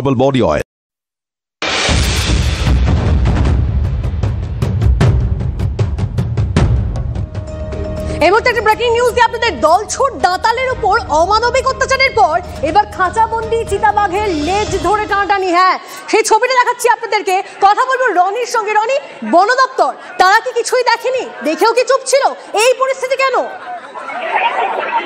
Herbal body oil. এই মুহূর্তে একটা ব্রেকিং নিউজ দিয়ে আপনাদের দলছুট দাঁতালের উপর অমানবিক অত্যাচারের পর এবার খাঁচাবন্দি চিতাবাঘের লেজ ধরে টানাটানি। হ্যাঁ, সেই ছবিটা দেখাচ্ছি আপনাদেরকে। কথা বলবো রনির সঙ্গে। রনি, বন দপ্তর তারা কি কিছুই দেখেনি? দেখেও কি চুপ ছিল? এই পরিস্থিতি কেন?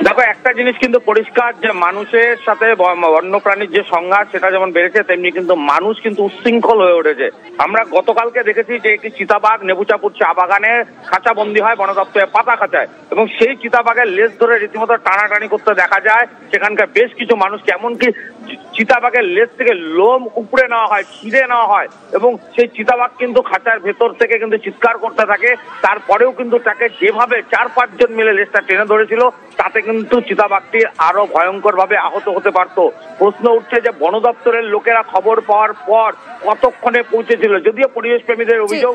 দেখো, একটা জিনিস কিন্তু পরিষ্কার যে মানুষের সাথে বন্যপ্রাণীর যে সংঘাত সেটা যেমন বেড়েছে, তেমনি কিন্তু মানুষ কিন্তু উচ্ছৃঙ্খল হয়ে উঠেছে। আমরা গতকালকে দেখেছি যে একটি চিতাবাঘ নেবুচাপুর চা বাগানে খাঁচাবন্দি হয় বন দপ্তরের পাতা খাঁচায়, এবং সেই চিতাবাঘের লেজ ধরে রীতিমতো টানাটানি করতে দেখা যায় সেখানকার বেশ কিছু মানুষকে। এমনকি চিতাবাঘের লেজ থেকে লোম উপড়ে নেওয়া হয়, ছিঁড়ে নেওয়া হয়, এবং সেই চিতাবাঘ কিন্তু খাঁচার ভেতর থেকে কিন্তু চিৎকার করতে থাকে। তারপরেও কিন্তু তাকে যেভাবে 4-5 জন মিলে লেজটা টেনে ধরেছিল, তাতে কিন্তু চিতাবাঘটি আরো ভয়ঙ্কর ভাবে আহত হতে পারত। প্রশ্ন উঠছে যে বন দপ্তরের লোকেরা খবর পাওয়ার পর কতক্ষণে পৌঁছেছিল। যদিও পরিবেশ প্রেমীদের অভিযোগ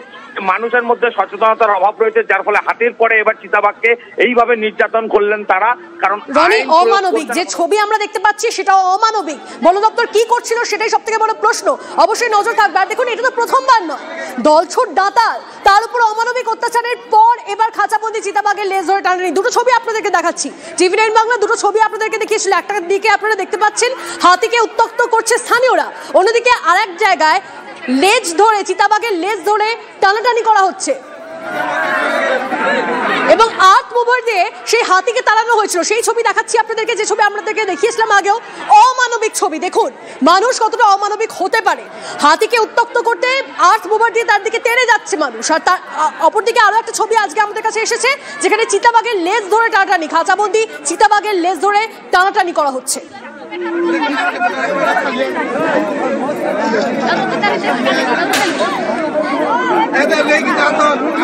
মানুষের মধ্যে সচেতনতার অভাব রয়েছে, যার ফলে হাতির পরে এবার চিতাবাঘকে এইভাবে নির্যাতন করলেন তারা। কারণ অমানবিক যে ছবি আমরা দেখতে পাচ্ছি সেটাও অমানবিক। বন দপ্তর কি করছিল সেটাই সব থেকে বড় প্রশ্ন। অবশ্যই নজর থাকবে। আর দেখুন, এটা তো প্রথমবার নয়। দলছুট দাঁতাল, তার উপর অমানবিক অত্যাচারের পর এবার খাঁচাবন্দি চিতাবাঘের লেজ ধরে টানাটানি। দুটো ছবি আপনাদেরকে দেখাচ্ছি। TV9 বাংলা দুটো ছবি আপনাদেরকে দেখিয়েছিল। একটা দিকে আপনারা দেখতে পাচ্ছেন হাতিকে উত্ত্যক্ত করছে স্থানীয়রা, অন্যদিকে আরেক জায়গায় লেজ ধরে চিতাবাঘের লেজ ধরে টানাটানি করা হচ্ছে এবং আর্থ মুভার দিয়ে সেই হাতিকে তাড়ানো হয়েছিল। সেই ছবি দেখাচ্ছি আপনাদেরকে, যে ছবি আপনাদেরকে দেখিয়েছিলাম আগেও। অমানবিক ছবি। দেখুন মানুষ কতটা অমানবিক হতে পারে। হাতিকে উত্ত্যক্ত করতে আর্থ মুভার দিয়ে তার দিকে তেড়ে যাচ্ছে মানুষ। আর তার অপরদিকে আরো একটা ছবি আজকে আমাদের কাছে এসেছে, যেখানে চিতাবাঘের লেজ ধরে টানাটানি, খাঁচাবন্দি চিতাবাঘের লেজ ধরে টানাটানি করা হচ্ছে। लेके जाता हूँ